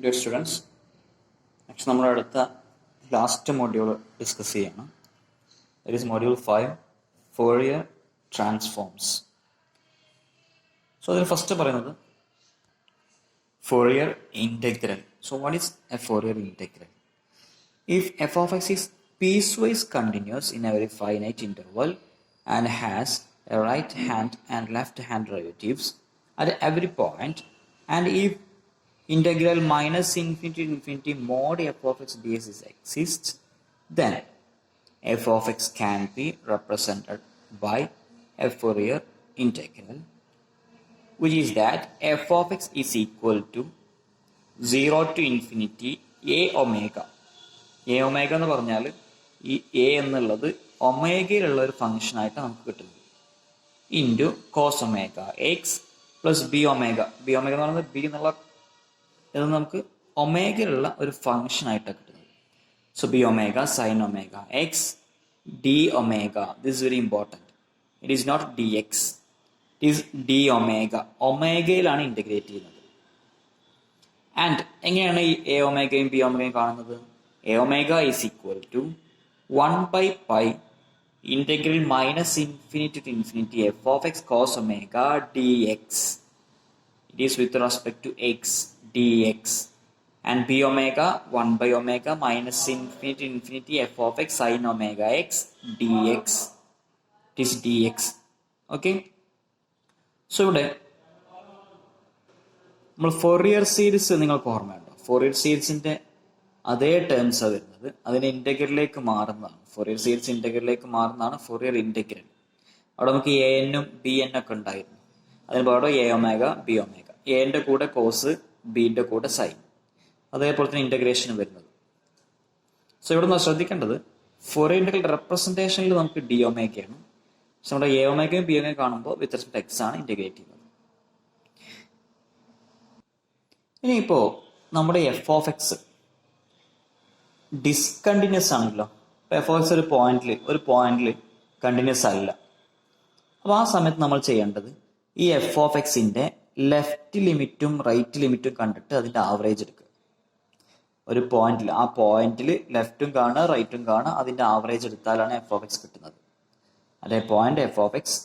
Dear students, next നമ്മൾ അടുത്ത last module discuss ചെയ്യണം. That is module 5, Fourier transforms. So അതിൽ ഫസ്റ്റ് പറയുന്നത് Fourier integral. So what is a Fourier integral? If f of x is piecewise continuous in a very finite interval and has a right hand and left hand derivatives at every point, and if integral minus infinity to infinity mod f of x ds exists, then f of x can be represented by a Fourier integral, which is that f of x is equal to 0 to infinity a omega. A omega എന്ന് പറഞ്ഞാൽ ഈ A എന്നുള്ളത് ഒമേഗയിലുള്ള ഒരു ഫംഗ്ഷനായിട്ട് നമുക്ക് കിട്ടുന്നത് into cos omega x plus b omega എന്ന് പറയുന്നത് ബി എന്നുള്ള ഇത് നമുക്ക് ഒമേഗയിലുള്ള ഒരു ഫംഗ്ഷനായിട്ടാണ് കിട്ടുന്നത്. So B omega sine omega x d omega. This very important. It is not d x, it is d omega. ഒമേഗയിലാണ് ഇൻ്റഗ്രേറ്റ് ചെയ്യുന്നത്. ആൻഡ് എങ്ങനെയാണ് ഈ എ ഒമേഗയും ബി ഒമേഗയും കാണുന്നത്? A omega is equal to 1 by pi integral minus infinity to infinity f of x cos omega dx. It is with respect to x dx. And b omega 1 by omega minus infinity to infinity f of x sin omega x dx. It is dx. Okay. So ഇവിടെ നമ്മൾ Fourier series നിങ്ങൾക്ക് ഓർമ്മയുണ്ടോ? Fourier സീരീസിന്റെ അതേ ടേംസാണ് വരുന്നത്. അതിന് ഇൻ്റഗ്രലിലേക്ക് മാറുന്നതാണ്. Fourier series ഇൻ്റഗ്രലിലേക്ക് മാറുന്നതാണ് ഫോറിയർ ഇൻ്റഗ്രൽ. അവിടെ നമുക്ക് എ എന്നും ബി എൻ ഒക്കെ ഉണ്ടായിരുന്നു. അതിന് പകരം എ ഒമേഗ ബി ഒമേഗ, എൻ്റെ കൂടെ കോസ് ബിൻ്റെ കൂടെ സൈൻ, അതേപോലെ തന്നെ ഇൻ്റഗ്രേഷൻ വരുന്നത്. സോ ഇവിടെ നിന്ന് ശ്രദ്ധിക്കേണ്ടത് ഫോറിയർ ഇൻ്റഗ്രൽ റെപ്രസെൻറ്റേഷനിൽ നമുക്ക് ഡി ഒമേഗയാണ്. പക്ഷെ നമ്മുടെ എ ഒമേഗയും ബി ഒമേഗയും കാണുമ്പോൾ വിത്ത് റെസ്പെക്ട് എക്സ് ആണ് ഇൻ്റഗ്രേറ്റ് ചെയ്യുന്നത്. ഇനിയിപ്പോൾ നമ്മുടെ എഫ് ഓഫ് എക്സ് ഡിസ്കണ്ടിന്യൂസ് ആണല്ലോ. ഇപ്പോൾ എഫ് ഓഫ് എക്സ് ഒരു പോയിന്റിൽ കണ്ടിന്യൂസ് അല്ല. അപ്പോൾ ആ സമയത്ത് നമ്മൾ ചെയ്യേണ്ടത് ഈ എഫ് ഓഫ് എക്സിന്റെ ലെഫ്റ്റ് ലിമിറ്റും റൈറ്റ് ലിമിറ്റും കണ്ടിട്ട് അതിന്റെ ആവറേജ് എടുക്കുക. ഒരു പോയിന്റിൽ, ആ പോയിന്റിൽ ലെഫ്റ്റും കാണുക റൈറ്റും കാണുക, അതിന്റെ ആവറേജ് എടുത്താലാണ് എഫ് ഓഫ് എക്സ് കിട്ടുന്നത്. അല്ലെ point F of X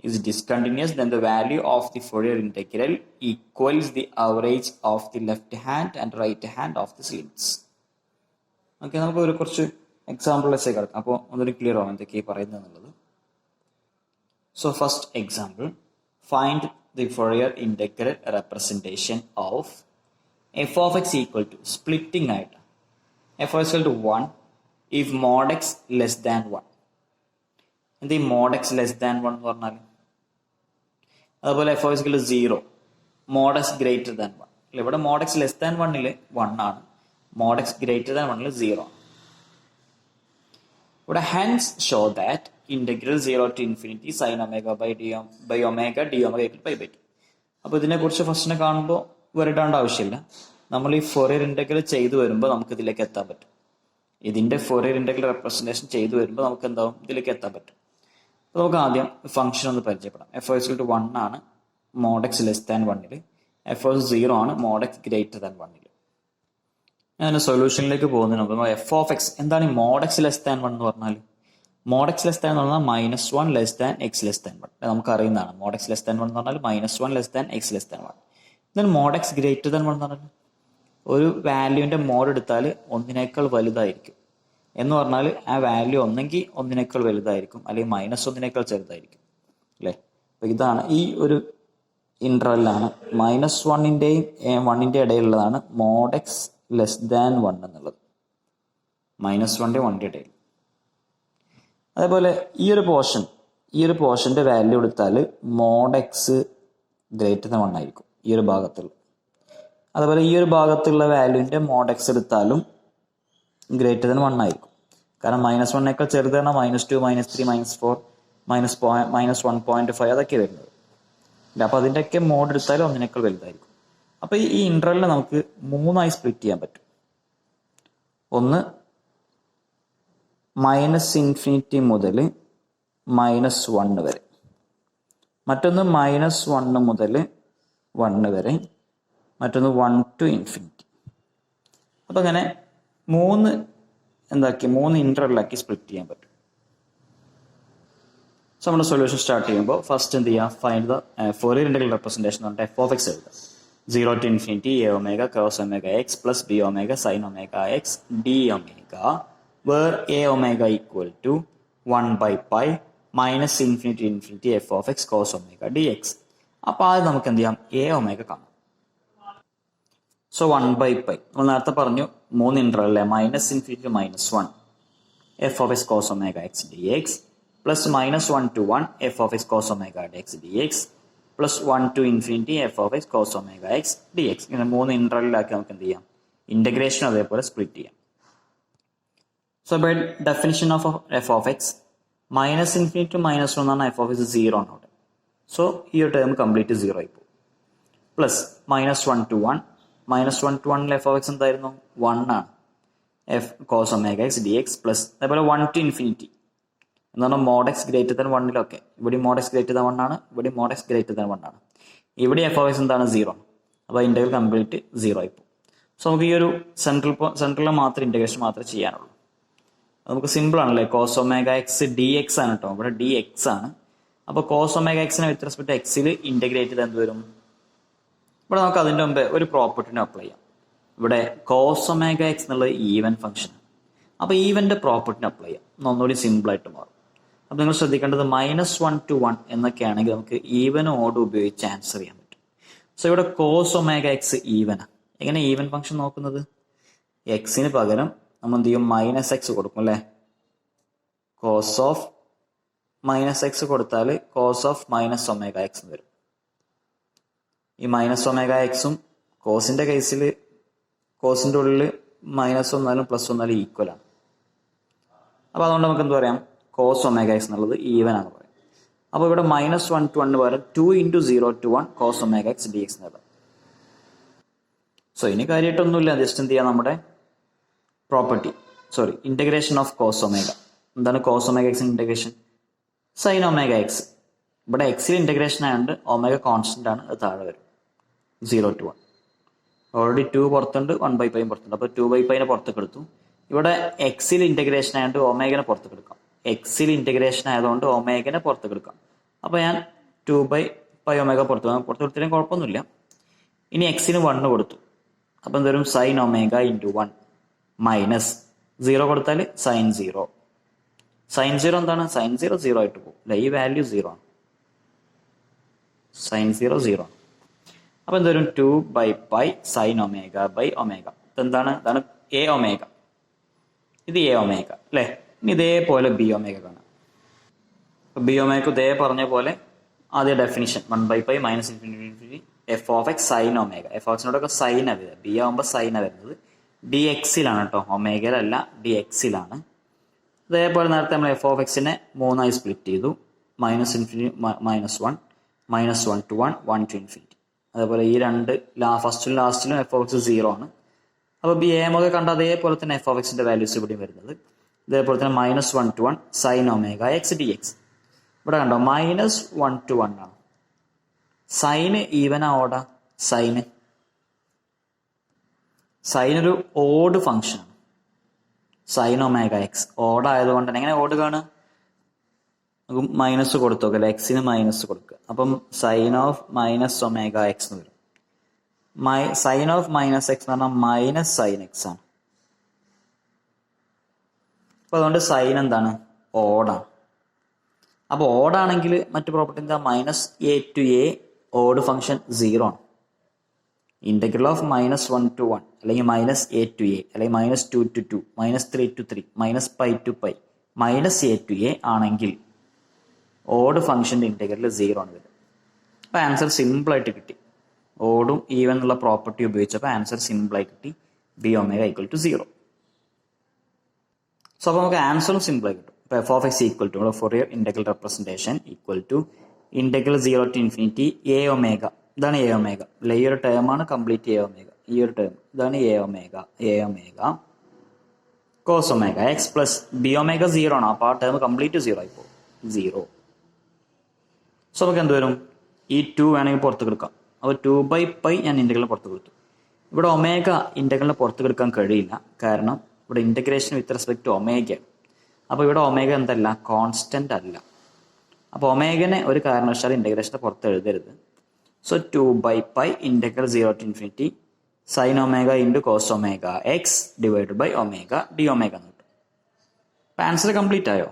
is discontinuous, then the value of the Fourier integral equals the average of the left hand and right hand of the limits. Okay, നമുക്ക് ഒരു കുറച്ച് എക്സാമ്പിൾസൊക്കെ കിടക്കാം. അപ്പോൾ ഒന്നൊരു clear ആവും എന്തൊക്കെയാണ് പറയുന്നത് എന്നുള്ളത്. So first example, find the Fourier integral representation of f of x equal to splitting ആയിട്ട് f of x equal to 1 if mod x less than 1. എന്ത് ഈ mod x less than 1 എന്ന് പറഞ്ഞാൽ? അതുപോലെ f of x equal to 0 mod x greater than 1. ഇവിടെ mod x less than 1 1 ആണ്, mod x greater than 1 0 ആണ്. ഇവിടെ hence show that integral 0 to infinity sin omega by omega d omega equal to pi by 2. അപ്പോൾ ഇതിനെക്കുറിച്ച് ഫസ്റ്റിനെ കാണുമ്പോൾ വരേണ്ട ആവശ്യമില്ല. നമ്മൾ ഈ Fourier integral ചെയ്തു വരുമ്പോൾ നമുക്ക് ഇതിലേക്ക് എത്താൻ പറ്റും. ഇതിന്റെ Fourier integral റെപ്രസെന്റേഷൻ ചെയ്തു വരുമ്പോൾ നമുക്ക് എന്താവും, ഇതിലേക്ക് എത്താൻ പറ്റും. അപ്പോൾ നമുക്ക് ആദ്യം ഫംഗ്ഷൻ ഒന്ന് പരിചയപ്പെടാം. എഫ് ഓഫ് എക്സ് ടു 1 ആണ് mod x less than 1, f of 0 ആണ് മോഡ് എക്സ് ഗ്രേറ്റർ ദാൻ 1. ഞാൻ സൊല്യൂഷനിലേക്ക് പോകുന്നതിന് മുമ്പ് എഫ് ഓഫ് എക്സ് എന്താണ് ഈ മോഡ് എക്സ് ലെസ് ദാൻ 1 എന്ന് പറഞ്ഞാൽ? മോഡ് എക്സ് ലെസ് ദാൻ എന്ന് പറഞ്ഞാൽ -1 less than X less than 1. നമുക്ക് അറിയുന്നതാണ്. മോഡ് എക്സ് ലെസ് ദാൻ 1 എന്ന് പറഞ്ഞാൽ -1 less than X less than 1. എന്നാൽ മോഡ് എക്സ് ഗ്രേറ്റർ ദാൻ 1 എന്ന് പറഞ്ഞാൽ ഒരു വാല്യൂവിന്റെ മോഡ് എടുത്താൽ ഒന്നിനേക്കാൾ വലുതായിരിക്കും എന്ന് പറഞ്ഞാൽ ആ വാല്യൂ ഒന്നെങ്കിൽ ഒന്നിനേക്കാൾ വലുതായിരിക്കും, അല്ലെങ്കിൽ -1 ചെറുതായിരിക്കും, അല്ലേ? അപ്പൊ ഇതാണ് ഈ ഒരു ഇന്റർവെല്ലാണ് -1ന്റെയും 1ന്റെ ഇടയിലുള്ളതാണ് മോഡ് എക്സ് ലെസ് ദാൻ 1 എന്നുള്ളത്. -1ന്റെയും 1ന്റെ ഇടയിൽ. അതേപോലെ ഈ ഒരു പോർഷന്റെ വാല്യൂ എടുത്താൽ മോഡ് എക്സ് ഗ്രേറ്റർ ദാൻ 1 ആയിരിക്കും ഈ ഒരു ഭാഗത്തുള്ള. അതുപോലെ ഈ ഒരു ഭാഗത്തുള്ള വാല്യൂവിന്റെ മോഡ് എക്സ് എടുത്താലും ഗ്രേറ്റർ ദാൻ 1 ആയിരിക്കും. കാരണം -1 ചെറുതാണ് -2 -3 -4 -1.5 അതൊക്കെ വരുന്നത്. അപ്പൊ അതിൻ്റെയൊക്കെ മോഡ് എടുത്താലും ഒന്നിനേക്കാൾ വലുതായിരിക്കും. അപ്പൊ ഈ ഇന്റർവെല്ലിനെ നമുക്ക് 3ആയി സ്പ്ലിറ്റ് ചെയ്യാൻ പറ്റും. ഒന്ന് -∞ മുതൽ -1 വരെ, മറ്റൊന്ന് -1 മുതൽ 1 വരെ, മറ്റൊന്ന് 1 to infinity. അപ്പോൾ അങ്ങനെ മൂന്ന് ഇൻ്റർവെല്ലാക്കി സ്പ്ലിറ്റ് ചെയ്യാൻ പറ്റും. സോ നമ്മുടെ സൊല്യൂഷൻ സ്റ്റാർട്ട് ചെയ്യുമ്പോൾ ഫസ്റ്റ് എന്ത് ചെയ്യുക, find the Fourier integral representation പറഞ്ഞിട്ട് എഫ് ഓഫ് എക്സ് എഴുതുക. 0 to infinity a omega cos omega x plus b omega sin omega x d omega, where a omega equal to 1 by pi minus infinity to infinity f of x cos omega dx. അപ്പോൾ ആദ്യം നമുക്ക് എന്ത് ചെയ്യാം, a omega കാണാം. So 1 by pi നമ്മൾ നേരത്തെ പറഞ്ഞു മൂന്ന് ഇന്റർവെൽ അല്ലേ, minus infinity to minus 1 f of x cos omega x d x plus minus 1 to 1 f of x cos omega x d x plus 1 to infinity f of x cos omega x d x. ഇങ്ങനെ മൂന്ന് ഇന്റർവെല്ലാക്കി നമുക്ക് എന്ത് ചെയ്യാം, integration അതേപോലെ split ചെയ്യാം. So by definition of f of x minus infinity to minus 1 ആണ്, F of X 0 ആണ് അവിടെ. സോ ഈ ഒരു ടേം കംപ്ലീറ്റ് 0 ആയി പോകും. Plus minus 1 to 1 -1 to 1 f of x എന്തായിരുന്നു, 1 ആണ്, f cos omega x d x plus അതേപോലെ 1 to infinity എന്ന് പറഞ്ഞാൽ മോഡ് എക്സ് ഗ്രേറ്റർ ദാൻ 1 ഇവിടെ മോഡ് എക്സ് ഗ്രേറ്റർ ദാൻ 1 ആണ്, ഇവിടെ മോഡ് എക്സ് ഗ്രേറ്റർ ദാൻ 1 ആണ്. ഇവിടെ എഫ് ഓഫ് എക്സ് എന്താണ്, 0. അപ്പോൾ ഇന്റഗ്രൽ കംപ്ലീറ്റ് 0 ആയി പോകും. സോ നമുക്ക് ഈ ഒരു സെൻട്രലിൽ മാത്രം ഇന്റഗ്രേഷൻ മാത്രമേ ചെയ്യാനുള്ളൂ. നമുക്ക് സിമ്പിൾ ആണല്ലേ, cos omega x d x ആണ് കേട്ടോ, ഇവിടെ ഡി എക്സ് ആണ്. അപ്പോൾ കോസ് ഒമേഗ എക്സിനെ വിത്ത് റെസ്പെക്ട് എക്സിൽ ഇന്റഗ്രേറ്റ് ചെയ്ത് എന്ത് വരും, ഇവിടെ നമുക്ക് അതിൻ്റെ മുമ്പ് ഒരു പ്രോപ്പർട്ടിനെ അപ്ലൈ ചെയ്യാം. ഇവിടെ കോസ് ഒമേഗ എക്സ് എന്നുള്ളത് ഈവൻ ഫംഗ്ഷൻ, അപ്പോൾ ഈവൻ്റെ പ്രോപ്പർട്ടിനെ അപ്ലൈ ചെയ്യാം, ഒന്നുകൂടി സിമ്പിളായിട്ട് മാറും. അപ്പോൾ നിങ്ങൾ ശ്രദ്ധിക്കേണ്ടത് -1 to 1 എന്നൊക്കെ ആണെങ്കിൽ നമുക്ക് ഈവൻ ഓഡ് ഉപയോഗിച്ച് ആൻസർ ചെയ്യാൻ പറ്റും. സോ ഇവിടെ കോസ് ഒമേഗ എക്സ് ഈവനാണ്. എങ്ങനെ ഈവൻ ഫംഗ്ഷൻ നോക്കുന്നത്, എക്സിന് പകരം നമ്മൾ എന്ത് ചെയ്യും, മൈനസ് എക്സ് കൊടുക്കും അല്ലേ. കോസ് ഓഫ് മൈനസ് എക്സ് കൊടുത്താൽ cos of minus omega x വരും. ഈ മൈനസ് ഒമേഗ എക്സും കോസിന്റെ കേസിൽ കോസിന്റെ ഉള്ളിൽ മൈനസ് വന്നാലും പ്ലസ് വന്നാലും ഈക്വൽ ആണ്. അപ്പോൾ അതുകൊണ്ട് നമുക്ക് എന്ത് പറയാം, കോസ് ഒമേഗ എക്സ് എന്നുള്ളത് ഈവൻ ആണെന്ന് പറയാം. അപ്പോൾ ഇവിടെ -1 to 1 പകരം 2 into 0 to 1 cos omega x d x എന്നുള്ളത്. സോ ഇനി കാര്യമായിട്ടൊന്നുമില്ല, ജസ്റ്റ് എന്ത് ചെയ്യാം, നമ്മുടെ property integration of cos omega. എന്താണ് cos omega x integration, sine omega x. ഇവിടെ എക്സിൽ ഇന്റഗ്രേഷൻ ആയതുകൊണ്ട് ഒമേഗ കോൺസ്റ്റന്റ് ആണ്, അത് താഴെ വരും 0 to 1. ഓൾറെഡി 2 പുറത്തുണ്ട്, 1 by pi പുറത്തുണ്ട്, അപ്പോൾ 2 by pi പുറത്തേക്ക് എടുത്തു. ഇവിടെ എക്സിൽ ഇന്റഗ്രേഷൻ ആയതുകൊണ്ട് ഒമേഗനെ പുറത്തേക്ക് എടുക്കാം, എക്സിൽ ഇന്റഗ്രേഷൻ ആയതുകൊണ്ട് ഒമേഗനെ പുറത്തേക്ക് എടുക്കാം. അപ്പോൾ ഞാൻ 2 by pi ഒമേഗ പുറത്തെടുത്തില്ലെങ്കിൽ കുഴപ്പമൊന്നുമില്ല. ഇനി എക്സിന് 1 കൊടുത്തു, അപ്പോൾ എന്തോരും സൈൻ ഒമേഗ ഇൻറ്റു 1 മൈനസ് 0 കൊടുത്താൽ സൈൻ 0. സൈൻ 0 എന്താണ്, സൈൻ 0 0 ആയിട്ട് പോകും അല്ലെ, ഈ വാല്യൂ 0 ആണ്, സൈൻ 0 0 ആണ്. അപ്പോൾ എന്തോരും 2 by pi sine omega by omega. ഇതെന്താണ്, ഇതാണ് എ ഒമേഗ, ഇത് എ ഒമേഗ അല്ലേ. ഇനി ഇതേപോലെ ബി ഒമേഗ കാണാം. ബി ഒമേഗ ഇതേ പറഞ്ഞ പോലെ ആദ്യ definition 1 by pi minus infinity f of x sine omega. F of എക്സിനോടൊക്കെ സൈനാണ് വരുന്നത്, ബി ആകുമ്പോൾ സൈനാണ് വരുന്നത്. ഡി എക്സിലാണ് കേട്ടോ, ഒമേഗയിലല്ല, ഡി എക്സിലാണ്. അതേപോലെ നേരത്തെ നമ്മൾ എഫ് ഓഫ് എക്സിനെ 3 സ്പ്ലിറ്റ് ചെയ്തു, minus infinity -1 -1 to 1 1 to infinity. അതേപോലെ ഈ രണ്ട് ഫസ്റ്റിലും ലാസ്റ്റിലും എഫ് ഓഫ് എക്സ് 0 ആണ്. അപ്പോൾ ബി എമൊക്കെ കണ്ട അതേപോലെ തന്നെ എഫ് ഓഫ് എക്സിന്റെ വാല്യൂസ് ഇവിടെയും വരുന്നത്. ഇതേപോലെ തന്നെ -1 to 1 sign omega x d X. ഇവിടെ കണ്ടോ -1 to 1 ആണ്. സൈന് ഈവൻ ഓടാ, സൈൻ ഒരു ഓഡ് ഫംഗ്ഷൻ ആണ്. സൈൻ ഒമേഗ എക്സ് ഓഡ് ആയതുകൊണ്ട് തന്നെ എങ്ങനെ ഓഡ് കാണുക, നമുക്ക് മൈനസ് കൊടുത്തു നോക്കല്ലേ, എക്സിന് മൈനസ് കൊടുക്കുക. അപ്പം sine of minus omega x എന്ന് വരും. സൈൻ ഓഫ് മൈനസ് എക്സ് എന്ന് പറഞ്ഞാൽ മൈനസ് സൈൻ എക്സ് ആണ്. അപ്പൊ അതുകൊണ്ട് സൈൻ എന്താണ്, ഓഡാണ്. അപ്പോൾ ഓഡാണെങ്കിൽ മറ്റു പ്രോപ്പർട്ടി എന്താ, -a to a odd function 0 ആണ്. ഇന്റഗ്രൽ ഓഫ് -1 to 1 അല്ലെങ്കിൽ -a to a അല്ലെങ്കിൽ -2 to 2 -3 to 3 -π to π -a to a ആണെങ്കിൽ ഓഡ് ഫംഗ്ഷന്റെ ഇന്റഗ്രൽ 0 ആണ് വരുന്നത്. അപ്പൊ ആൻസർ സിമ്പിൾ ആയിട്ട് കിട്ടി. ഓടും ഈവൻ എന്നുള്ള പ്രോപ്പർട്ടി ഉപയോഗിച്ചപ്പോൾ ആൻസർ സിമ്പിൾ ആയി കിട്ടി, B omega equal to 0. So അപ്പോൾ നമുക്ക് ആൻസറും സിമ്പിൾ ആയി കിട്ടും. ഇപ്പോൾ f of x equal to നമ്മുടെ Fourier integral representation equal to integral 0 to infinity A omega. ഇതാണ് എ ഒമേഗ അല്ലെ, ഈ ഒരു ടേം ആണ് കംപ്ലീറ്റ് എ ഒമേഗ. ഈ ഒരു ടേം ഇതാണ് A omega cos omega x plus b omega 0 ആണ്. അപ്പോൾ ആ ടേം കംപ്ലീറ്റ് 0 ആയി പോകും, 0. സോ നമുക്ക് എന്ത് വരും, ഈ 2 വേണമെങ്കിൽ പുറത്തേക്ക് എടുക്കാം, അപ്പോൾ 2/π ഞാൻ ഇൻ്റഗ്രൽ പുറത്ത് കൊടുത്തു. ഇവിടെ ഒമേഗ ഇൻ്റഗ്രലിന് പുറത്ത് കൊടുക്കാൻ കഴിയില്ല, കാരണം ഇവിടെ ഇൻ്റഗ്രേഷൻ വിത്ത് റെസ്പെക്ട് ടു ഒമേഗയാണ്. അപ്പോൾ ഇവിടെ ഒമേഗ എന്തല്ല, കോൺസ്റ്റൻ്റ് അല്ല. അപ്പോൾ ഒമേഗനെ ഒരു കാരണവശാലും ഇൻ്റഗ്രേഷൻ്റെ പുറത്ത് എഴുതരുത്. So 2/π integral 0 to infinity sine omega into cos omega x divide by omega d omega എന്ന് കിട്ടും. അപ്പോൾ ആൻസർ കംപ്ലീറ്റ് ആയോ?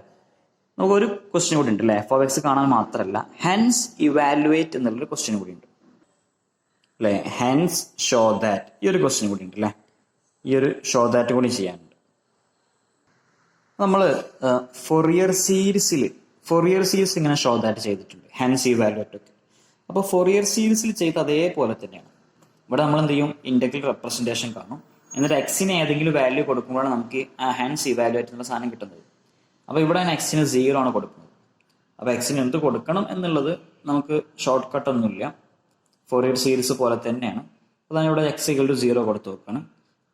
നമുക്കൊരു ക്വസ്റ്റ്യൻ കൂടി ഉണ്ട് അല്ലേ, f(x) കാണാൻ മാത്രമല്ല, ഹെൻസ് ഇവാലുവേറ്റ് എന്നുള്ളൊരു ക്വസ്റ്റ്യൻ കൂടി ഉണ്ട് അല്ലേ. ഹെൻസ് ഷോ ദാറ്റ്, ഈ ഒരു ക്വസ്റ്റ്യൻ കൂടി ഉണ്ട് അല്ലേ. ഈ ഒരു ഷോ ദാറ്റ് കൂടി ചെയ്യാനുണ്ട്. നമ്മൾ ഫൊറിയർ സീരീസ് ഇങ്ങനെ ഷോ ദാറ്റ് ചെയ്തിട്ടുണ്ട്, ഹെൻസ് ഇവാലുവേറ്റ് ഒക്കെ. അപ്പോൾ ഫൊറിയർ സീരീസിൽ ചെയ്ത അതേപോലെ തന്നെയാണ് ഇവിടെ നമ്മൾ എന്ത് ചെയ്യും, ഇന്റഗ്രൽ റെപ്രസെൻറ്റേഷൻ കാണും, എന്നിട്ട് എക്സിന് ഏതെങ്കിലും വാല്യൂ കൊടുക്കുമ്പോഴാണ് നമുക്ക് ആ ഹെൻസ് ഇവാലുവേറ്റ് എന്നുള്ള സാധനം കിട്ടുന്നത്. അപ്പോൾ ഇവിടെ എക്സിന് 0 ആണ് കൊടുക്കുന്നത്. അപ്പോൾ എക്സിന് എന്ത് കൊടുക്കണം എന്നുള്ളത് നമുക്ക് ഷോർട്ട് കട്ട് ഒന്നുമില്ല, ഫൊറിയർ സീരീസ് പോലെ തന്നെയാണ്. അതാണ് ഇവിടെ x=0 കൊടുത്ത് വെക്കണം.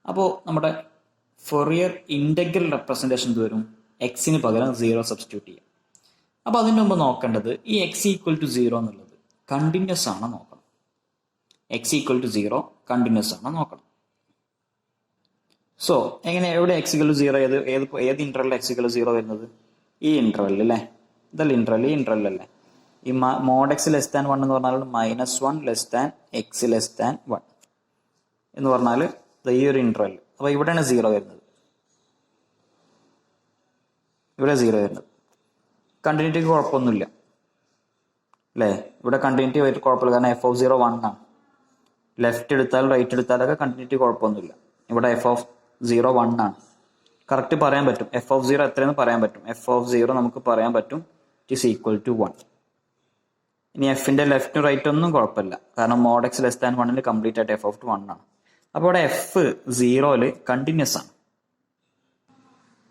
അപ്പോൾ നമ്മുടെ ഫൊറിയർ ഇന്റഗ്രൽ റെപ്രസെൻറ്റേഷൻ എന്ത് വരും, എക്സിന് പകരം 0 സബ്സ്റ്റിറ്റ്യൂട്ട് ചെയ്യാം. അപ്പോൾ അതിന് മുമ്പ് നോക്കേണ്ടത് ഈ x=0 എന്നുള്ളത് കണ്ടിന്യൂസ് ആണോ നോക്കണം. x=0 കണ്ടിന്യൂസ് ആണോ നോക്കണം. സോ എങ്ങനെ, എവിടെ x=0, ഏത് ഇന്റർവെൽ x=0 വരുന്നത്, ഈ ഇന്റർവെൽ അല്ലേ, ഇതല്ല ഇന്റർവെൽ, ഈ ഇന്റർവെൽ അല്ലേ. ഈ mod x <1 എന്ന് പറഞ്ഞാൽ -1 x <1 എന്ന് പറഞ്ഞാൽ ഈ ഒരു ഇന്റർവെൽ. അപ്പോൾ ഇവിടെയാണ് 0 വരുന്നത്, ഇവിടെ 0 വരുന്നത്. കണ്ടിന്യൂറ്റിക്ക് കുഴപ്പമൊന്നുമില്ല അല്ലേ, ഇവിടെ കണ്ടിന്യൂറ്റി കുഴപ്പമില്ല, കാരണം f(0) 1 ആണ്. ലെഫ്റ്റ് എടുത്താലും റൈറ്റ് എടുത്താലൊക്കെ കണ്ടിന്യൂറ്റി കുഴപ്പമൊന്നുമില്ല. ഇവിടെ f(0) 1 ആണ്. കറക്റ്റ് പറയാൻ പറ്റും f(0) എത്രയെന്ന് പറയാൻ പറ്റും. f(0) നമുക്ക് പറയാൻ പറ്റും ഇറ്റ് ഈസ് ഈക്വൽ ടു 1. ഇനി എഫിന്റെ ലെഫ്റ്റും റൈറ്റും ഒന്നും കുഴപ്പമില്ല, കാരണം mod x <1 കംപ്ലീറ്റ് ആയിട്ട് f(1) ആണ്. അപ്പോൾ ഇവിടെ f(0) കണ്ടിന്യൂസ് ആണ്.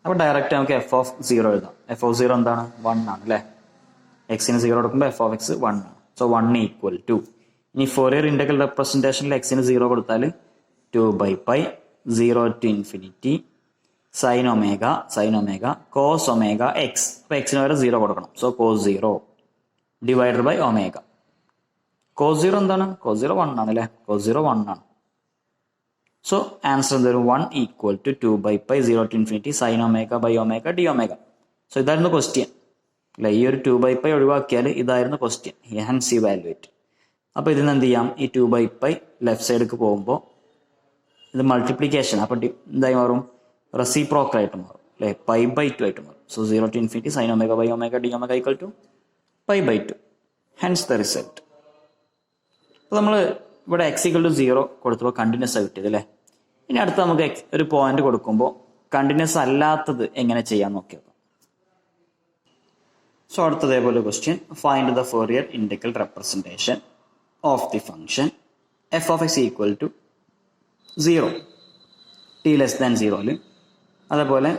അപ്പോൾ ഡയറക്റ്റ് നമുക്ക് f(0) എഴുതാം. f(0) എന്താണ്, 1 ആണ് അല്ലേ. എക്സിന് 0 കൊടുക്കുമ്പോൾ f(x) 1 ആണ്. സോ 1 ഈക്വൽ ടു, ഇനി ഫൊറിയർ ഇന്റഗ്രൽ റെപ്രസെൻറ്റേഷനിൽ എക്സിന് 0 കൊടുത്താൽ 2/π 0 to infinity sine omega cos omega x. അപ്പോൾ എക്സിന് വരെ 0 കൊടുക്കണം. So cos 0 divided by omega. Cos 0 എന്താണ്, കോസ് 0 1 ആണ് അല്ലേ, കോസ് 0 1 ആണ്. സോ ആൻസർ എന്തായാലും 1 equal to 2/π 0 to infinity sine omega by omega d omega. So ഇതായിരുന്നു ക്വസ്റ്റ്യൻ അല്ലെ. ഈ ഒരു 2/π ഒഴിവാക്കിയാൽ ഇതായിരുന്നു ക്വസ്റ്റ്യൻ, ഹെൻസ് ഇവാലുവേറ്റ്. അപ്പോൾ ഇതിന് എന്ത് ചെയ്യാം, ഈ 2/π ലെഫ്റ്റ് സൈഡിലേക്ക് പോകുമ്പോൾ ഇത് മൾട്ടിപ്ലിക്കേഷൻ, അപ്പോൾ എന്തായി മാറും, റെസിപ്രോക്കൽ ആയിട്ട് മാറും അല്ലെ, π/2 ആയിട്ട് മാറും. So 0 to infinity sine omega by omega d omega equal to π/2, hence the result. അപ്പോൾ നമ്മൾ ഇവിടെ x=0 കൊടുത്തപ്പോൾ കണ്ടിന്യൂസ് ആയി കിട്ടിയത് അല്ലേ. ഇനി അടുത്ത് നമുക്ക് ഒരു പോയിന്റ് കൊടുക്കുമ്പോൾ കണ്ടിന്യൂസ് അല്ലാത്തത് എങ്ങനെ ചെയ്യാൻ നോക്കിയത്. സോ അടുത്തതേപോലെ question, find the Fourier integral representation of the function f(x) equal to 0 t<0. അതേപോലെ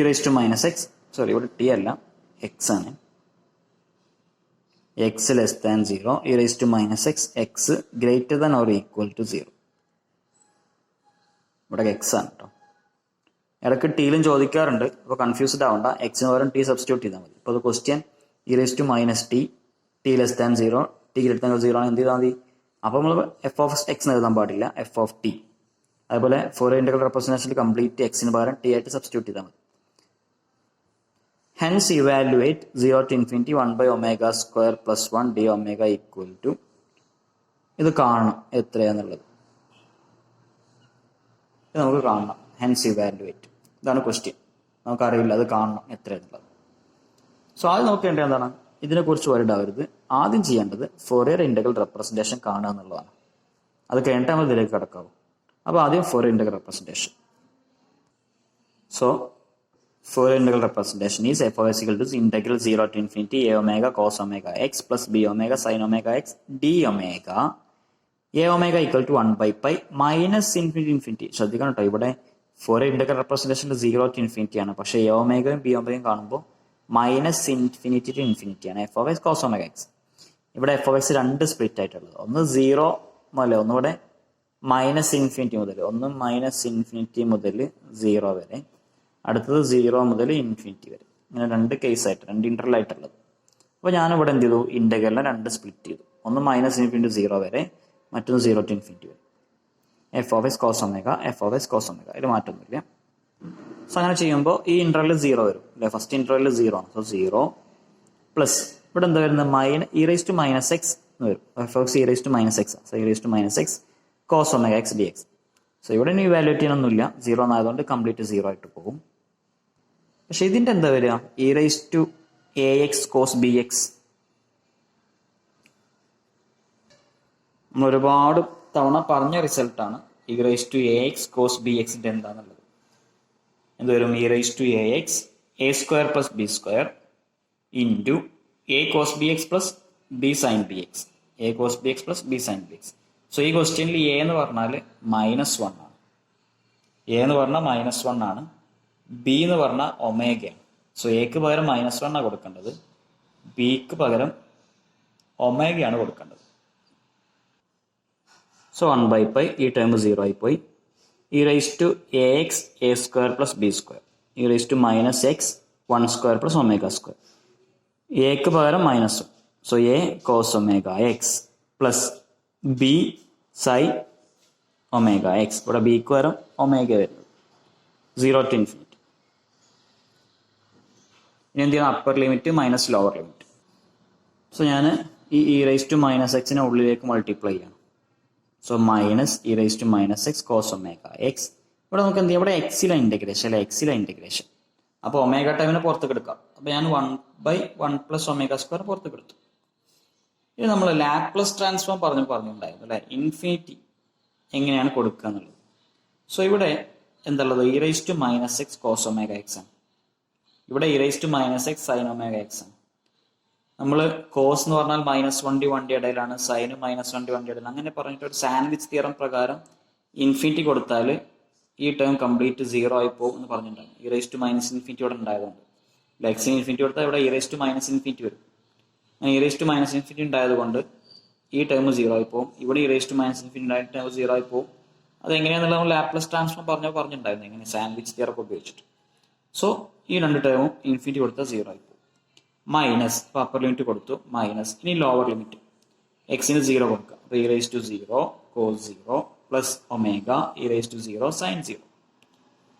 e⁻x, സോറി ഇവിടെ t അല്ല x ആണ്, x<0 e⁻x x greater than or equal to 0. ഇവിടെ x ആണ് കേട്ടോ. ഇടയ്ക്ക് ടീലും ചോദിക്കാറുണ്ട്, അപ്പോൾ കൺഫ്യൂസ്ഡ് ആവണ്ട, എക്സിന് പകരം ടി സബ്സ്റ്റിറ്റ്യൂട്ട് ചെയ്താൽ മതി. ഇപ്പോൾ അത് ക്വസ്റ്റ്യൻ e⁻t t 0 t 0 ആണ്, എന്ത് ചെയ്താൽ മതി, അപ്പോൾ നമ്മൾ f(x) എഴുതാൻ പാടില്ല, f(t). അതുപോലെ ഫോറിയർ ഇന്റഗ്രൽ റെപ്രസെൻറ്റേഷനിൽ കംപ്ലീറ്റ് എക്സിന് പകരം ടി ആയിട്ട് സബ്സ്റ്റിറ്റ്യൂട്ട് ചെയ്താൽ മതി. Hence evaluate 0 to infinity 1/ω² + 1 d omega equal to, ഇത് കാണണം എത്രയാന്നുള്ളത്, ഇത് നമുക്ക് കാണണം. ഹെൻസ് ഇവാലുവേറ്റ്, ഇതാണ് ക്വസ്റ്റ്യൻ, നമുക്കറിയില്ല, അത് കാണണം എത്രയാന്നുള്ളത്. സോ ആദ്യം നോക്കേണ്ടത് എന്താണ്, ഇതിനെക്കുറിച്ച് വരിഡ് ആവരുത്. ആദ്യം ചെയ്യേണ്ടത് ഫോറിയർ ഇന്റഗ്രൽ റെപ്രസെൻറ്റേഷൻ കാണുക എന്നുള്ളതാണ്. അത് കഴിഞ്ഞിട്ട് നമ്മൾ ഇതിലേക്ക് കിടക്കാവും. അപ്പോൾ ആദ്യം Fourier integral representation. So Fourier integral representation is f(x) integral 0 to infinity a omega cos omega x plus b omega sin omega x d omega a omega equal to 1/π minus infinity. ശ്രദ്ധിക്കണം കേട്ടോ, ഇവിടെ Fourier integral റെപ്രസെൻറ്റേഷനിൽ 0 to infinity ആണ്, പക്ഷേ a omegയും b omegയും കാണുമ്പോൾ minus infinity to infinity ആണ് f(x) cos omega x. ഇവിടെ f(x) 2 split ആയിട്ടുള്ളത്, ഒന്ന് 0 മുതൽ, ഒന്നിവിടെ മൈനസ് ഇൻഫിനിറ്റി മുതൽ, ഒന്ന് മൈനസ് ഇൻഫിനിറ്റി മുതൽ 0 വരെ, അടുത്തത് 0 മുതൽ ഇൻഫിനിറ്റി വരെ. ഇങ്ങനെ 2 കേസായിട്ട്, 2 ഇന്റർവൽ ആയിട്ടുള്ളത്. അപ്പോൾ ഞാനിവിടെ എന്ത് ചെയ്തു, ഇന്റഗ്രലിനെ 2 സ്പ്ലിറ്റ് ചെയ്തു. ഒന്ന് മൈനസ് ഇൻഫിനിറ്റി 0 വരെ, മറ്റൊന്ന് 0 to ഇൻഫിനിറ്റി വരെ. F of x cos omega, f of x cos omega, അതിൽ മാറ്റമൊന്നുമില്ല. സോ അങ്ങനെ ചെയ്യുമ്പോൾ ഈ ഇൻ്റർവെല്ലിൽ 0 വരും അല്ലേ, ഫസ്റ്റ് ഇൻ്റർവെല്ലിൽ 0 ആണ്. സോ 0 പ്ലസ് ഇവിടെ എന്താ വരുന്നത്, e raise to minus x എന്ന് വരും. F of x e raise to minus x, so e raise to minus x cos omega x d x. So ഇവിടെ ഇനി ഇവാലുവേറ്റ് ചെയ്യാനൊന്നുമില്ല, 0 എന്നായതുകൊണ്ട് കംപ്ലീറ്റ് 0 ആയിട്ട് പോകും. പക്ഷെ ഇതിൻ്റെ എന്താ വരിക, e raise to A x cos b x. നമ്മൾ ഒരുപാട് തവണ പറഞ്ഞ റിസൾട്ടാണ് e raise to A x cos b എക്സിൻ്റെ എന്താണെന്നുള്ളത്. എന്ത് വരും, e raise to A x a square plus B square into a cos b x plus b sine b x, a cos b x plus b sine b x. So ഈ ക്വസ്റ്റ്യനിൽ A എന്ന് പറഞ്ഞാൽ -1 ആണ്, A എന്ന് പറഞ്ഞാൽ -1 ആണ്, B എന്ന് പറഞ്ഞാൽ ഒമേഗയാണ്. സോ എക്ക് പകരം -1 ആണ് കൊടുക്കേണ്ടത്, ബിക്ക് പകരം ഒമേഗയാണ് കൊടുക്കേണ്ടത്. സോ 1/π ഈ ടേം 0 ആയിപ്പോയി. E raise to A x a square plus B square, e raise to minus x 1 square plus omega square, എക്ക് പകരം -1. So a cos omega x plus b sine omega x, ഇവിടെ ബിക്ക് പകരം omega വരുന്നത്, 0 to infinity. ഇനി എന്ത് ചെയ്യണം, upper limit minus lower limit. So ഞാൻ ഈ ഇ റൈസ് ടു മൈനസ് എക്സിനെ ഉള്ളിലേക്ക് മൾട്ടിപ്ലൈ ചെയ്യണം. So minus e raise to minus x cos omega x. ഇവിടെ നമുക്ക് എന്ത് ചെയ്യാം, ഇവിടെ എക്സിലെ ഇൻറ്റഗ്രേഷൻ അല്ലെ, എക്സിലെ ഇൻറ്റഗ്രേഷൻ. അപ്പോൾ ഒമേഗ ടൈമിനെ പുറത്തേക്ക് എടുക്കാം. അപ്പോൾ ഞാൻ 1/1 പ്ലസ് ഒമേഗ സ്ക്വയർ പുറത്തേക്ക് എടുത്തു. ഇത് നമ്മൾ ലാപ്ലസ് ട്രാൻസ്ഫോം പറഞ്ഞിട്ടുണ്ടായിരുന്നു അല്ലെ, ഇൻഫിനിറ്റി എങ്ങനെയാണ് കൊടുക്കുക എന്നുള്ളത്. സോ ഇവിടെ എന്തുള്ളത്, e raise to minus x cos omega x ആണ്, ഇവിടെ e raise to minus x sine omega x ആണ്. നമ്മൾ കോസ് എന്ന് പറഞ്ഞാൽ -1 ഇടയിലാണ്, സൈനും -1 ഇടയിലാണ്, അങ്ങനെ പറഞ്ഞിട്ട് ഒരു സാൻഡ്വിച്ച് തിയറം പ്രകാരം ഇൻഫിനിറ്റി കൊടുത്താൽ ഈ ടേം കംപ്ലീറ്റ് 0 ആയി പോകും എന്ന് പറഞ്ഞിട്ടുണ്ടാകും. E raise to minus infinity ഇവിടെ ഉണ്ടായതുകൊണ്ട് എക്സിന് ഇൻഫിനിറ്റി കൊടുത്താൽ ഇവിടെ e raise to minus infinity വരും. അങ്ങനെ e raise to minus infinity ഉണ്ടായതുകൊണ്ട് ഈ ടേം 0 ആയി പോകും, ഇവിടെ e raise to minus infinity ഉണ്ടായ ടേം 0 ആയി പോകും. അത് എങ്ങനെയാണെന്നുള്ള നമ്മൾ ലാപ്ലസ് ട്രാൻസ്ഫോം പറഞ്ഞിട്ടുണ്ടായിരുന്നു, എങ്ങനെ സാൻഡ്വിച്ച് തിയറൊക്കെ ഉപയോഗിച്ചിട്ട്. സോ ഈ രണ്ട് ടേമും ഇൻഫിനിറ്റി കൊടുത്താൽ 0 ആയി പോകും. മൈനസ്, ഇപ്പോൾ അപ്പർ ലിമിറ്റ് കൊടുത്തു, മൈനസ്. ഇനി ലോവർ ലിമിറ്റ് എക്സിന് 0 കൊടുക്കുക. അപ്പോൾ e raise to 0 cos 0 plus omega e raise to 0 sine 0.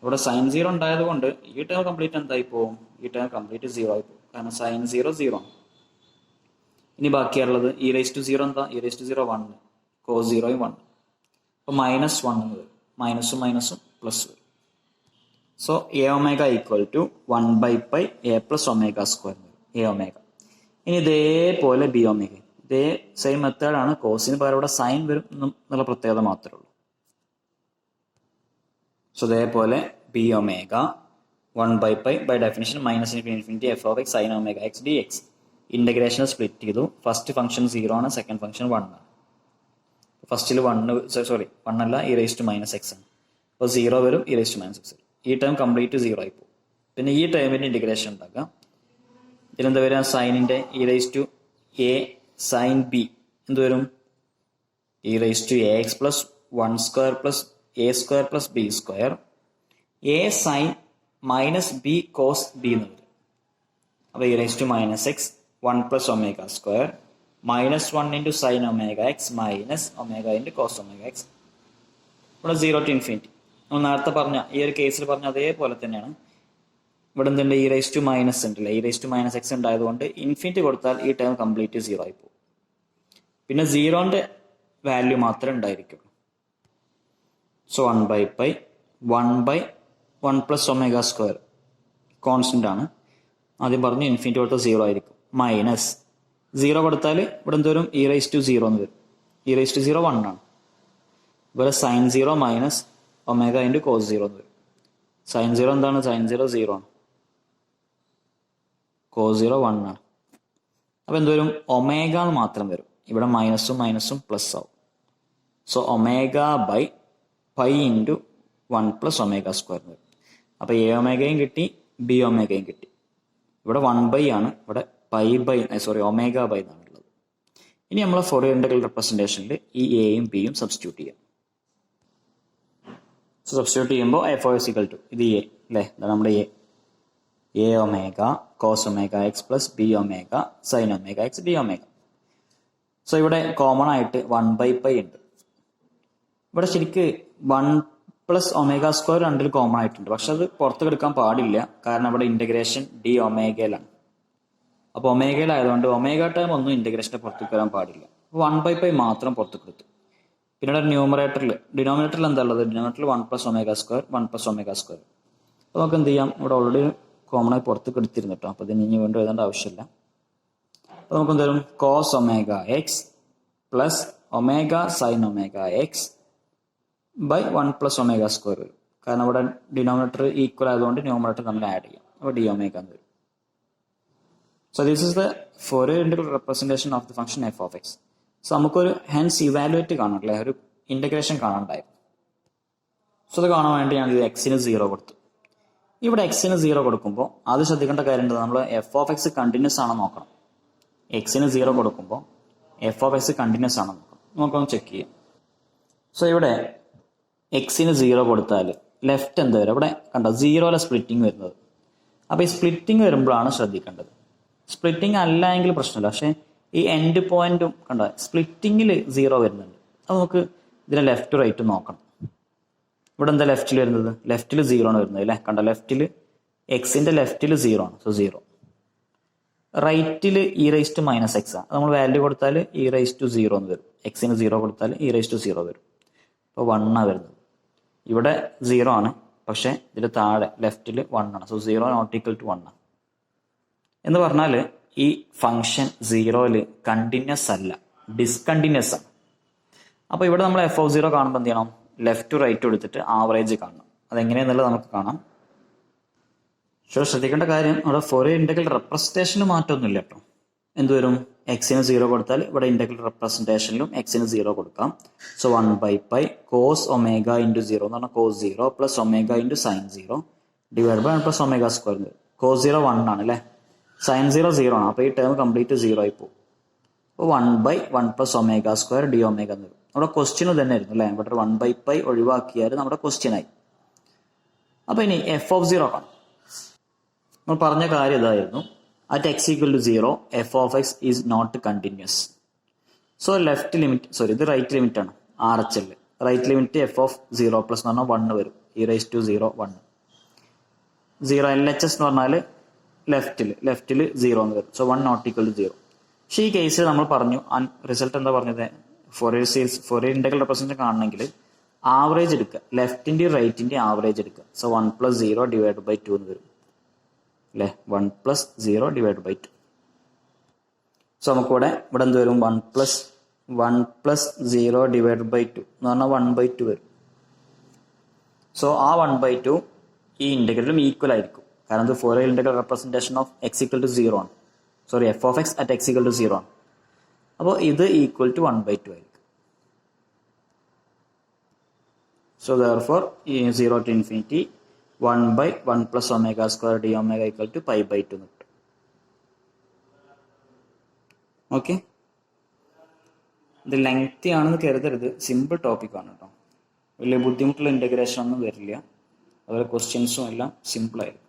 ഇവിടെ സൈൻ 0 ഉണ്ടായത് കൊണ്ട് ഈ ടേം കംപ്ലീറ്റ് എന്തായി പോകും, ഈ ടേം കംപ്ലീറ്റ് 0 ആയി പോകും, കാരണം സൈൻ 0 0 ആണ്. ഇനി ബാക്കിയുള്ളത് ഇ റൈസ് ടു 0 എന്താ, ഇ റൈസ് ടു 0 1, കോസ് 0 1. അപ്പോൾ -1 എന്ന് വരും, മൈനസും മൈനസും പ്ലസ് വരും. So A omega equal to 1/π A plus omega square വരും, എ ഒമേഗ. ഇനി ഇതേപോലെ ബി ഒമേഗ, ഇതേ സെയിം മെത്തേഡാണ്, കോസിന് പകരം ഇവിടെ സൈൻ വരും എന്നുള്ള പ്രത്യേകത മാത്രമേ ഉള്ളൂ. സോ ഇതേപോലെ B omega 1/π by definition -∞ f of x sine omega x d x. Integration split ചെയ്തു, ഫസ്റ്റ് ഫംഗ്ഷൻ 0 ആണ്, സെക്കൻഡ് ഫംഗ്ഷൻ 1 ആണ്. ഫസ്റ്റിൽ 1 അല്ല, e raise to minus x ആണ്. അപ്പോൾ 0 വരും, e raise to minus x വരും. ഈ ടേം കംപ്ലീറ്റ് 0 ആയി പോകും. പിന്നെ ഈ ടേമിന്റെ ഇന്റഗ്രേഷൻ ഉണ്ടാക്കാം. ഇതിലെന്താ വരിക, സൈനിന്റെ e raise to A sine B എന്ത് വരും, e raise to A x plus 1 square plus A square plus B square A sine minus B cos B എന്ന് വരും. അപ്പോൾ e raise to minus x 1 plus omega square -1 into sine omega x minus omega into cos omega x. ഇവിടെ 0 to infinity. നമ്മൾ നേരത്തെ പറഞ്ഞ ഈ ഒരു കേസിൽ പറഞ്ഞ അതേപോലെ തന്നെയാണ്. ഇവിടെ എന്തുണ്ട്, ഇ റൈസ് ടു മൈനസ് ഉണ്ടല്ലേ, e raise to minus x ഉണ്ടായതുകൊണ്ട് ഇൻഫിനിറ്റി കൊടുത്താൽ ഈ ടേം കംപ്ലീറ്റ് 0 ആയി പോകും. പിന്നെ 0ന്റെ വാല്യൂ മാത്രമേ ഉണ്ടായിരിക്കുള്ളൂ. So 1/π 1/1 plus omega square constant ആണ്. ആദ്യം പറഞ്ഞു ഇൻഫിനിറ്റി കൊടുത്താൽ 0 ആയിരിക്കും. മൈനസ് 0 കൊടുത്താൽ ഇവിടെ എന്തോരും, ഇ റൈസ് ടു 0 എന്ന് വരും. ഇ റൈസ് ടു 0 1 ആണ്. ഇവിടെ sine 0 minus omega into cos 0 എന്ന് വരും. സൈൻ 0 എന്താണ്, സൈൻ 0 0 ആണ്, കോസ് 0 1 ആണ്. അപ്പോൾ എന്തോരും, ഒമേഗ എന്ന് മാത്രം വരും. ഇവിടെ മൈനസും മൈനസും പ്ലസ് ആവും. So omega by pi into 1 plus omega square വരും. അപ്പോൾ എ ഒമേഗയും കിട്ടി, ബി ഒമേഗയും കിട്ടി. ഇവിടെ 1/, ആണ്, ഇവിടെ ഒമേഗ ബൈ എന്നാണുള്ളത്. ഇനി നമ്മൾ ഫോറിയർ ഇന്റഗ്രൽ റെപ്രസെന്റേഷനിൽ ഈ എയും ബിയും സബ്സ്റ്റിറ്റ്യൂട്ട് ചെയ്യാം. സോ സബ്സ്റ്റിറ്റ്യൂട്ട് ചെയ്യുമ്പോൾ f of x equal to ഇത് എ അല്ലേ, ഇതാണ് നമ്മുടെ a omega cos omega x plus b omega sine omega x d omega. So ഇവിടെ കോമൺ ആയിട്ട് 1/π ഉണ്ട്. ഇവിടെ ശരിക്ക് 1 + ω² രണ്ടിൽ കോമൺ ആയിട്ടുണ്ട്. പക്ഷെ അത് പുറത്ത് എടുക്കാൻ പാടില്ല, കാരണം ഇവിടെ ഇന്റഗ്രേഷൻ ഡി ഒമേഗയിലാണ്. അപ്പോൾ ഒമേഗയിലായതുകൊണ്ട് ഒമേഗ ടൈം ഒന്നും ഇന്റഗ്രേഷന്റെ പുറത്തേക്ക് വരാൻ പാടില്ല. 1/π മാത്രം പുറത്തേക്ക് എടുത്തു. പിന്നെ ഡിനോമിനേറ്ററിൽ എന്താ ഉള്ളത്? ഡിനോമിനേറ്ററിൽ 1 + ω², 1 + ω². അപ്പോൾ നമുക്ക് എന്ത് ചെയ്യാം? ഇവിടെ ഓൾറെഡി കോമൺ ആയി പുറത്തേക്ക് എടുത്തിരുന്നു കേട്ടോ. അപ്പോൾ ഇതിന് ഇനി വീണ്ടും എഴുതേണ്ട ആവശ്യമില്ല. അപ്പോൾ നമുക്ക് എന്തായാലും cos ωx + ωsin ωx / 1 + ω² വരും. കാരണം ഇവിടെ ഡിനോമിനേറ്റർ ഈക്വൽ ആയതുകൊണ്ട് ന്യൂമറേറ്റർ നമ്മൾ ആഡ് ചെയ്യും. അപ്പോൾ ഡി ഒമേഗ എന്ന് വരും. So this is the Fourier integral representation of the function f of x. So നമുക്കൊരു ഹെൻസ് ഇവാലുവേറ്റ് കാണണം അല്ലേ, ഒരു ഇന്റഗ്രേഷൻ കാണണ്ടായിരുന്നു. സോ അത് കാണാൻ വേണ്ടി ഞാൻ എക്സിന് 0 കൊടുത്തു. ഇവിടെ എക്സിന് 0 കൊടുക്കുമ്പോൾ അത് ശ്രദ്ധിക്കേണ്ട കാര്യം ഉണ്ട്, നമ്മൾ f of x കണ്ടിന്യൂസ് ആണോ നോക്കണം. എക്സിന് 0 കൊടുക്കുമ്പോൾ f of x കണ്ടിന്യൂസ് ആണോ നോക്കണം. നമുക്കൊന്ന് ചെക്ക് ചെയ്യാം. സോ ഇവിടെ എക്സിന് 0 കൊടുത്താൽ ലെഫ്റ്റ് എന്താ വരും? ഇവിടെ കണ്ടോ 0 സ്പ്ലിറ്റിംഗ് വരുന്നത്. അപ്പോൾ ഈ സ്പ്ലിറ്റിംഗ് വരുമ്പോഴാണ് ശ്രദ്ധിക്കേണ്ടത്. സ്പ്ലിറ്റിംഗ് അല്ല എങ്കിൽ പ്രശ്നമില്ല, പക്ഷേ ഈ എൻഡ് പോയിന്റും കണ്ടോ സ്പ്ലിറ്റിങ്ങിൽ 0 വരുന്നുണ്ട്. അപ്പോൾ നമുക്ക് ഇതിനെ ലെഫ്റ്റ് റൈറ്റ് നോക്കണം. ഇവിടെ എന്താ ലെഫ്റ്റിൽ വരുന്നത്? ലെഫ്റ്റിൽ 0 ആണ് വരുന്നത് അല്ലേ. കണ്ടോ ലെഫ്റ്റിൽ എക്സിന്റെ ലെഫ്റ്റിൽ 0 ആണ്. സോ 0. റൈറ്റിൽ e⁻⁻x ആണ്. നമ്മൾ വാല്യൂ കൊടുത്താൽ e⁻0 എന്ന് വരും. എക്സിന് 0 കൊടുത്താൽ e⁻0 വരും. അപ്പോൾ 1 ആണ് വരുന്നത്. ഇവിടെ 0 ആണ്, പക്ഷെ ഇതിൽ താഴെ ലെഫ്റ്റിൽ 1 ആണ്. സോ 0 ≠ 1 ആണ്. എന്ന് പറഞ്ഞാൽ ഈ ഫംഗ്ഷൻ 0ൽ കണ്ടിന്യൂസ് അല്ല, ഡിസ്കണ്ടിന്യൂസ് ആണ്. അപ്പോൾ ഇവിടെ നമ്മൾ f(0) കാണുമ്പോൾ എന്ത് ചെയ്യണം? ലെഫ്റ്റ് ടു റൈറ്റ് എടുത്തിട്ട് ആവറേജ് കാണണം. അതെങ്ങനെയാണെന്നുള്ളത് നമുക്ക് കാണാം. ശ്രദ്ധിക്കേണ്ട കാര്യം, ഇവിടെ ഫോറിയർ ഇന്റഗ്രൽ റെപ്രസെന്റേഷന് മാറ്റമൊന്നുമില്ല കേട്ടോ. എന്തുവരും? എക്സിന് 0 കൊടുത്താൽ ഇവിടെ ഇന്റഗ്രൽ റെപ്രസെന്റേഷനിലും എക്സിന് 0 കൊടുക്കാം. സോ 1/π cos ω × 0 എന്ന് പറഞ്ഞാൽ cos 0 + ω × sin 0 / 1 + ω². cos 0 1 ആണ് അല്ലേ, sin 0 0 ആണ്. അപ്പോൾ ഈ ടേം കംപ്ലീറ്റ് 0 ആയി പോകും. അപ്പോൾ 1/1 + ω² d ഒമേഗ എന്ന് വരും. നമ്മുടെ ക്വസ്റ്റ്യൻ തന്നെ ആയിരുന്നു അല്ലേ. ഇവിടെ 1/π ഒഴിവാക്കിയാൽ നമ്മുടെ ക്വസ്റ്റ്യൻ ആയി. അപ്പോൾ ഇനി f of 0 കാണാം. നമ്മൾ പറഞ്ഞ കാര്യം ഇതായിരുന്നു, at x = 0 f of x is not continuous. So left limit, sorry ഇത് റൈറ്റ് ലിമിറ്റ് ആണ്, RHL. Right limit f of 0 + എന്ന് പറഞ്ഞാൽ 1 വരും. e⁻0 1. 0 LHS എന്ന് പറഞ്ഞാൽ ലെഫ്റ്റിൽ 0 എന്ന് വരും. സോ 1 ≠ 0. പക്ഷേ ഈ കേസിൽ നമ്മൾ പറഞ്ഞു റിസൾട്ട് എന്താ പറഞ്ഞത്? ഫോറിയർ ഇന്റഗ്രൽ റെപ്രസെന്റേഷൻ കാണണമെങ്കിൽ ആവറേജ് എടുക്കുക, ലെഫ്റ്റിന്റെ റൈറ്റിന്റെ ആവറേജ് എടുക്കുക. സോ 1 + 0 / 2 എന്ന് വരും അല്ലേ. 1 + 0 / 2. സോ നമുക്കിവിടെ എന്ത് വരും? 1 + 0 / 2 എന്ന് പറഞ്ഞാൽ 1/2 വരും. സോ ആ 1/2 ഈ ഇന്റഗ്രലും ഈക്വൽ ആയിരിക്കും, കാരണം ഇത് Fourier integral representation of x = 0 ആണ്. Sorry f of x at x = 0 ആണ്. അപ്പോൾ ഇത് ഈക്വൽ ടു 1/2 ആയിരിക്കും. So therefore 0 to infinity 1/1 + ω² d ω = π/2 എന്ന് കിട്ടും. ഓക്കെ, ഇത് ലെങ്തി ആണെന്ന് കരുതരുത്, സിമ്പിൾ ടോപ്പിക് ആണ് കേട്ടോ. വലിയ ബുദ്ധിമുട്ടുള്ള ഇന്റഗ്രേഷൻ ഒന്നും വരില്ല. അതുപോലെ ക്വസ്റ്റ്യൻസും എല്ലാം സിമ്പിൾ ആയിരിക്കും.